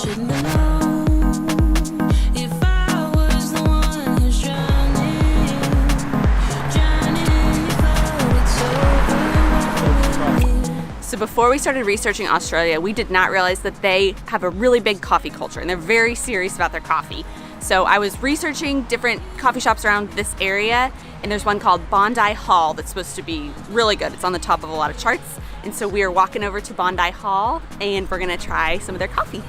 shouldn't have known if I was the one who's drowning if it's over. So before we started researching Australia, we did not realize that they have a really big coffee culture and they're very serious about their coffee. So I was researching different coffee shops around this area, and there's one called Bondi Hall that's supposed to be really good. It's on the top of a lot of charts. And so we are walking over to Bondi Hall and we're gonna try some of their coffee.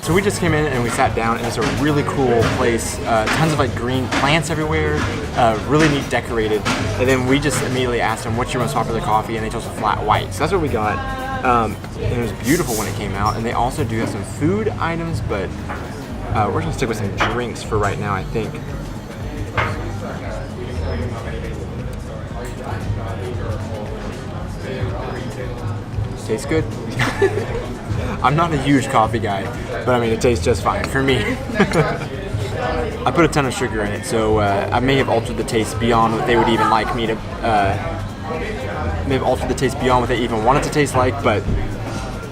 So we just came in and we sat down, and it's a really cool place. Tons of like green plants everywhere, really neat decorated. And then we just immediately asked them, what's your most popular coffee? And they chose a flat white. So that's what we got. And it was beautiful when it came out. And they also do have some food items, but we're gonna stick with some drinks for right now, I think. Tastes good. I'm not a huge coffee guy, but I mean, it tastes just fine for me. I put a ton of sugar in it, so I may have altered the taste beyond what they would even like me to, may have altered the taste beyond what they even want it to taste like, but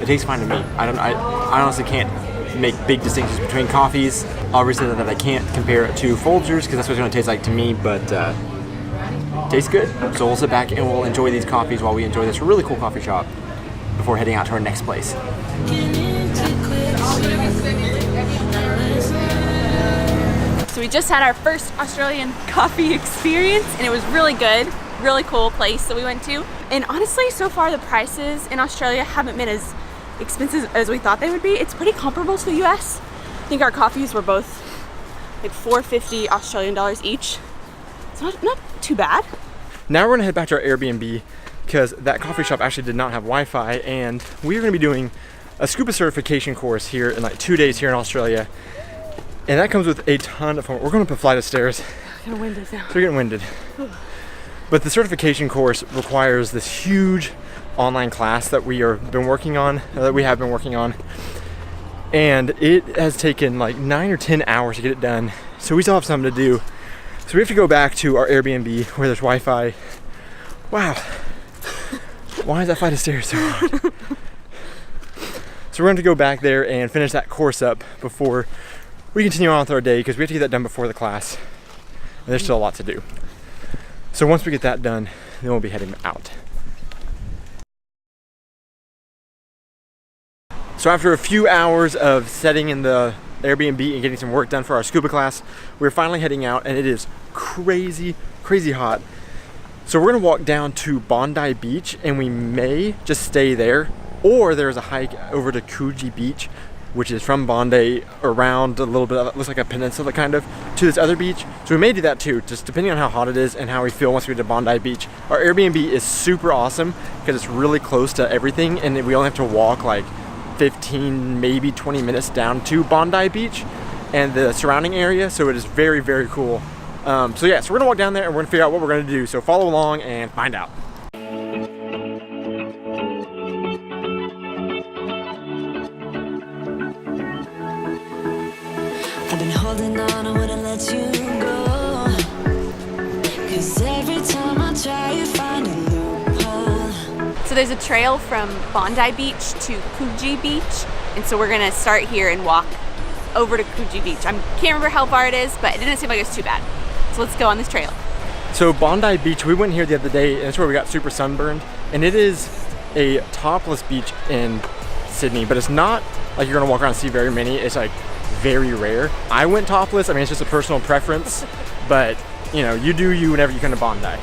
it tastes fine to me. I honestly can't make big distinctions between coffees. Aubrey said that I can't compare it to Folgers, because that's what it's gonna taste like to me, but tastes good. So we'll sit back and we'll enjoy these coffees while we enjoy this really cool coffee shop before heading out to our next place. So we just had our first Australian coffee experience and it was really good, really cool place that we went to. And honestly, so far the prices in Australia haven't been as expensive as we thought they would be. It's pretty comparable to the US. I think our coffees were both like $4.50 Australian dollars each. It's not too bad. Now we're gonna head back to our Airbnb because that coffee shop actually did not have Wi-Fi, and we're gonna be doing a scuba certification course here in like 2 days here in Australia. And that comes with a ton of fun. We're going up a flight of stairs. I'm getting winded now. So we're getting winded. But the certification course requires this huge online class that we have been working on. And it has taken like 9 or 10 hours to get it done. So we still have something to do. So we have to go back to our Airbnb where there's Wi-Fi. Wow. Why is that flight of stairs so hard? So we're going to go back there and finish that course up before we continue on with our day, because we have to get that done before the class. And there's still a lot to do. So once we get that done, then we'll be heading out. So after a few hours of setting in the Airbnb and getting some work done for our scuba class, we're finally heading out, and it is crazy, crazy hot. So we're gonna walk down to Bondi Beach, and we may just stay there, or there's a hike over to Coogee Beach, which is from Bondi around a little bit, looks like a peninsula kind of, to this other beach. So we may do that too, just depending on how hot it is and how we feel once we get to Bondi Beach. Our Airbnb is super awesome because it's really close to everything, and we only have to walk like 15, maybe 20 minutes down to Bondi Beach and the surrounding area. So it is very, very cool. So yeah, so we're gonna walk down there and we're gonna figure out what we're gonna do. So follow along and find out. I've been holding on, I wouldn't let you go. 'Cause every time I try, you find a loophole. So there's a trail from Bondi Beach to Coogee Beach, and so we're gonna start here and walk over to Coogee Beach. I can't remember how far it is, but it didn't seem like it was too bad. So let's go on this trail. So Bondi Beach, we went here the other day, and that's where we got super sunburned. And it is a topless beach in Sydney, but it's not like you're gonna walk around and see very many. It's like very rare. I went topless. I mean, it's just a personal preference, but you know, you do you whenever you come to Bondi.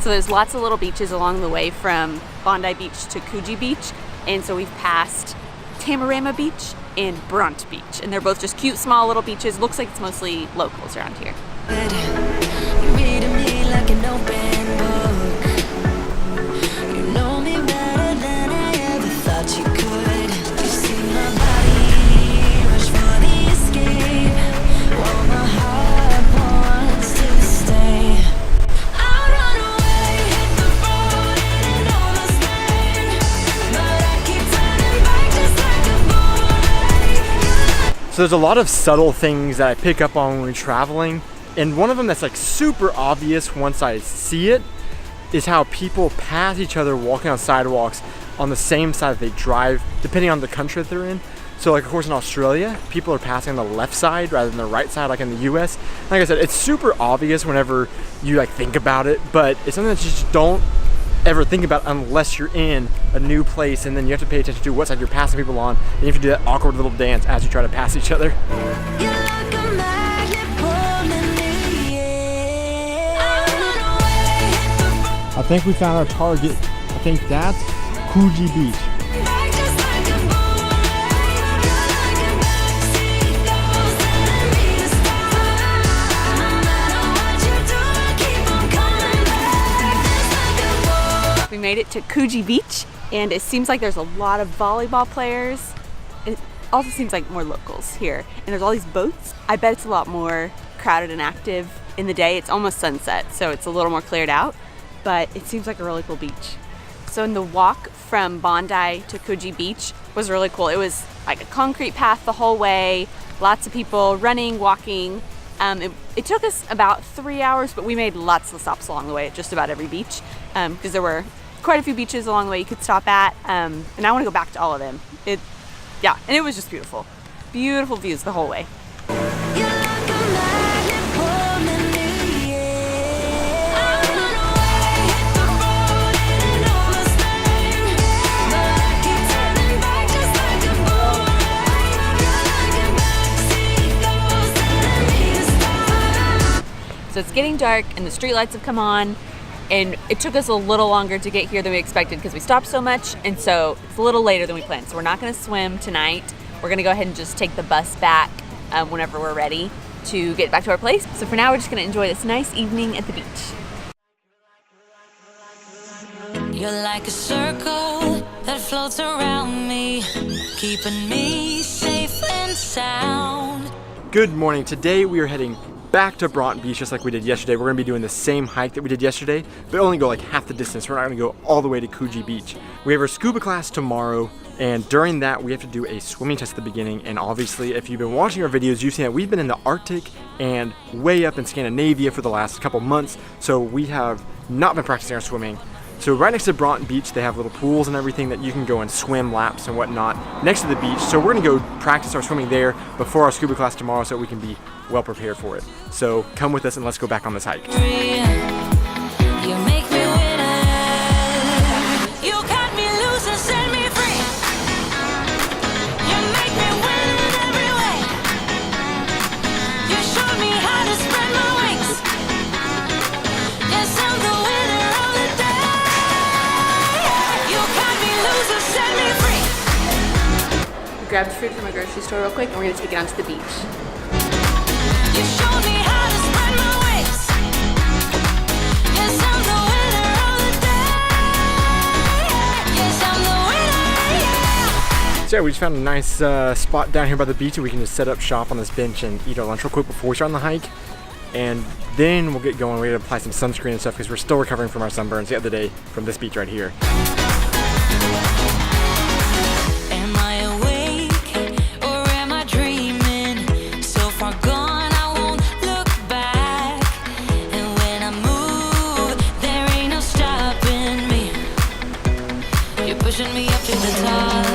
So there's lots of little beaches along the way from Bondi Beach to Coogee Beach. And so we've passed TAMARAMA Beach and BRONTE Beach. And they're both just cute, small little beaches. Looks like it's mostly locals around here. You're reading me like an open book. You know me better than I ever thought you could. You see my body rush for the escape, while my heart wants to stay. I'll run away, hit the road and almost late, but I keep turning back just like a boomerang. So there's a lot of subtle things that I pick up on when we're traveling. And one of them that's like super obvious once I see it is how people pass each other walking on sidewalks on the same side that they drive, depending on the country that they're in. So like, of course, in Australia, people are passing on the left side rather than the right side, like in the US. Like I said, it's super obvious whenever you like think about it, but it's something that you just don't ever think about unless you're in a new place, and then you have to pay attention to what side you're passing people on, and you have to do that awkward little dance as you try to pass each other. You're like a magnet pulling me in. I'll run away, hit the road. I think we found our target. I think that's Coogee Beach. Back just like a boomerang. You're like a backseat ghost telling me to stop. No matter what you do, I keep on coming back just like a boomerang. We made it to Coogee Beach, and it seems like there's a lot of volleyball players. It also seems like more locals here, and there's all these boats. I bet it's a lot more crowded and active in the day. It's almost sunset, so it's a little more cleared out, but it seems like a really cool beach. So in the walk from Bondi to Coogee Beach was really cool. It was like a concrete path the whole way, lots of people running, walking. It took us about 3 hours, but we made lots of stops along the way at just about every beach, because there were quite a few beaches along the way you could stop at, and I want to go back to all of them. Yeah, and it was just beautiful. Beautiful views the whole way. You're like a magnet pulling me in. I'll run away, hit the road and almost late, but I keep turning back just like a boomerang. You're like a backseat ghost telling me to stop. So it's getting dark and the street lights have come on, and it took us a little longer to get here than we expected because we stopped so much, and so it's a little later than we planned. So we're not going to swim tonight. We're going to go ahead and just take the bus back whenever we're ready to get back to our place. So for now, we're just going to enjoy this nice evening at the beach. You're like a circle that floats around me, keeping me safe and sound. Good morning. Today we are heading back to BRONTE Beach just like we did yesterday. We're going to be doing the same hike that we did yesterday, but only go like half the distance. We're not going to go all the way to Coogee Beach. We have our scuba class tomorrow, and during that we have to do a swimming test at the beginning. And obviously, if you've been watching our videos, you've seen that we've been in the Arctic and way up in Scandinavia for the last couple months, so we have not been practicing our swimming. So right next to BRONTE Beach, they have little pools and everything that you can go and swim laps and whatnot next to the beach. So we're gonna go practice our swimming there before our scuba class tomorrow so we can be well prepared for it. So come with us and let's go back on this hike. You make me winner. You cut me loose and set me free. You make me win in every way. You showed me how to spread my wings. Yes, I'm the winner of the day. You cut me loose and set me free. We grabbed food from a grocery store real quick, and we're going to take it onto the beach. You showed me how to spread my wings. Yes, I'm the winner of the day. Yes, I'm the winner, yeah. So yeah, we just found a nice spot down here by the beach, and we can just set up shop on this bench and eat our lunch real quick before we start on the hike. And then we'll get going. We're gonna apply some sunscreen and stuff because we're still recovering from our sunburns the other day from this beach right here. Am I awake or am I dreaming? So far gone, I won't look back. And when I move, there ain't no stopping me. You're pushing me up to the top.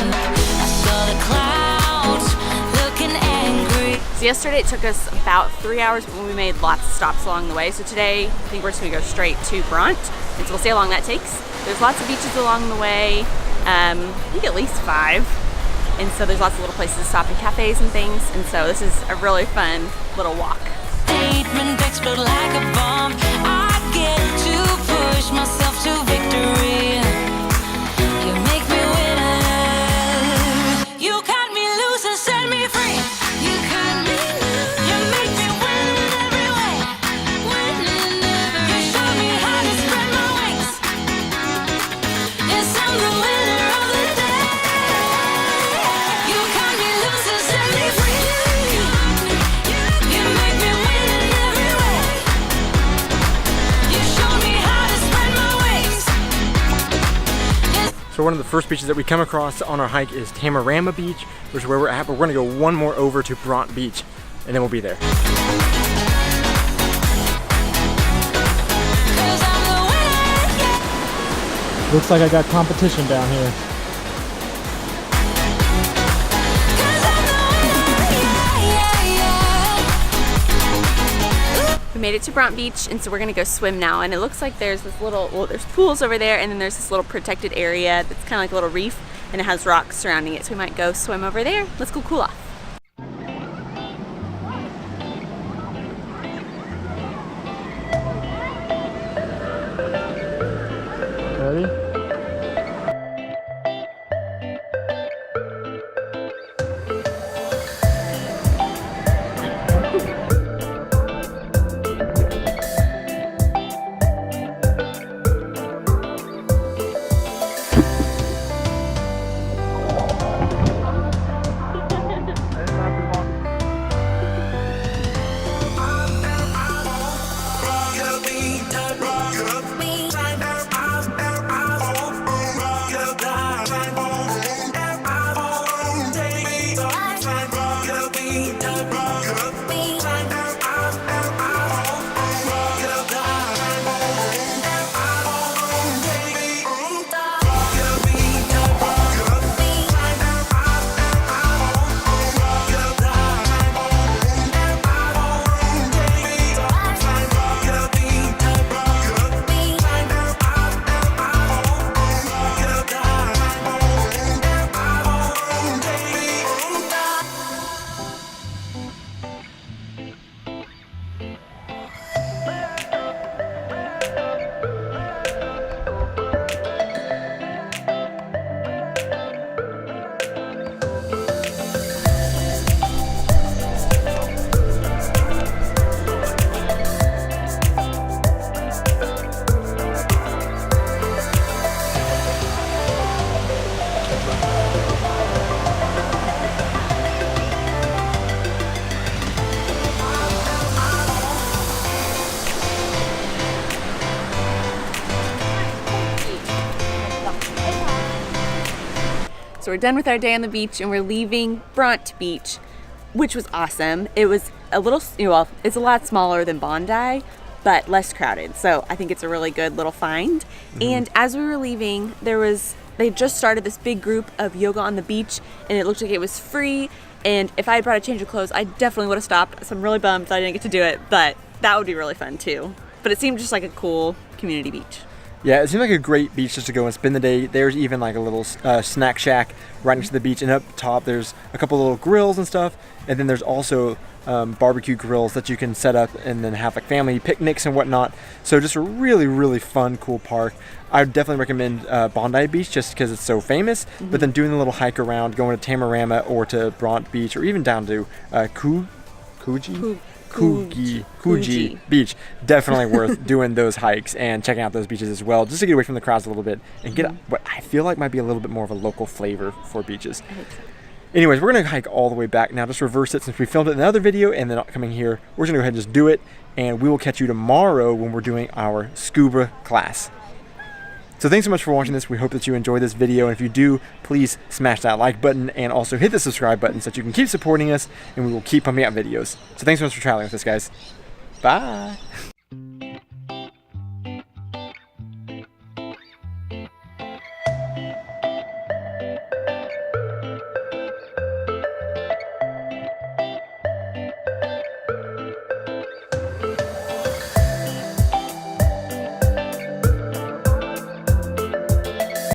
I saw the clouds looking angry. So yesterday it took us about 3 hours, but we made lots of stops along the way. So today I think we're just going to go straight to BRONTE, and so we'll see how long that takes. There's lots of beaches along the way, I think at least 5. And so there's lots of little places to stop in cafes and things. And so this is a really fun little walk. Statement explode like a bomb. I get to push myself. So one of the first beaches that we come across on our hike is TAMARAMA Beach, which is where we're at, but we're gonna go one more over to BRONTE Beach, and then we'll be there. Looks like I got competition down here. We made it to BRONTE Beach, and so we're gonna go swim now. And it looks like there's this little, well, there's pools over there, and then there's this little protected area that's kind of like a little reef, and it has rocks surrounding it. So we might go swim over there. Let's go cool off. Ready? So we're done with our day on the beach, and we're leaving BRONTE Beach, which was awesome. It was a little, well, it's a lot smaller than Bondi, but less crowded. So I think it's a really good little find. And as we were leaving, they just started this big group of yoga on the beach, and it looked like it was free. And if I had brought a change of clothes, I definitely would have stopped. So I'm really bummed that I didn't get to do it, but that would be really fun too. But it seemed just like a cool community beach. Yeah, it seemed like a great beach just to go and spend the day. There's even like a little snack shack right next to the beach, and up top there's a couple little grills and stuff, and then there's also barbecue grills that you can set up and then have like family picnics and whatnot. So just a really, really fun, cool park. I would definitely recommend Bondi Beach just because it's so famous, but then doing a little hike around, going to TAMARAMA or to BRONTE Beach, or even down to Coogee Beach. Definitely worth doing those hikes and checking out those beaches as well, just to get away from the crowds a little bit and get what I feel like might be a little bit more of a local flavor for beaches. I think so. Anyways, we're gonna hike all the way back now, just reverse it since we filmed it in another video and then coming here. We're gonna go ahead and just do it, and we will catch you tomorrow when we're doing our scuba class. So thanks so much for watching this. We hope that you enjoyed this video, and if you do, please smash that like button and also hit the subscribe button so that you can keep supporting us, and we will keep pumping out videos. So thanks so much for traveling with us, guys. Bye.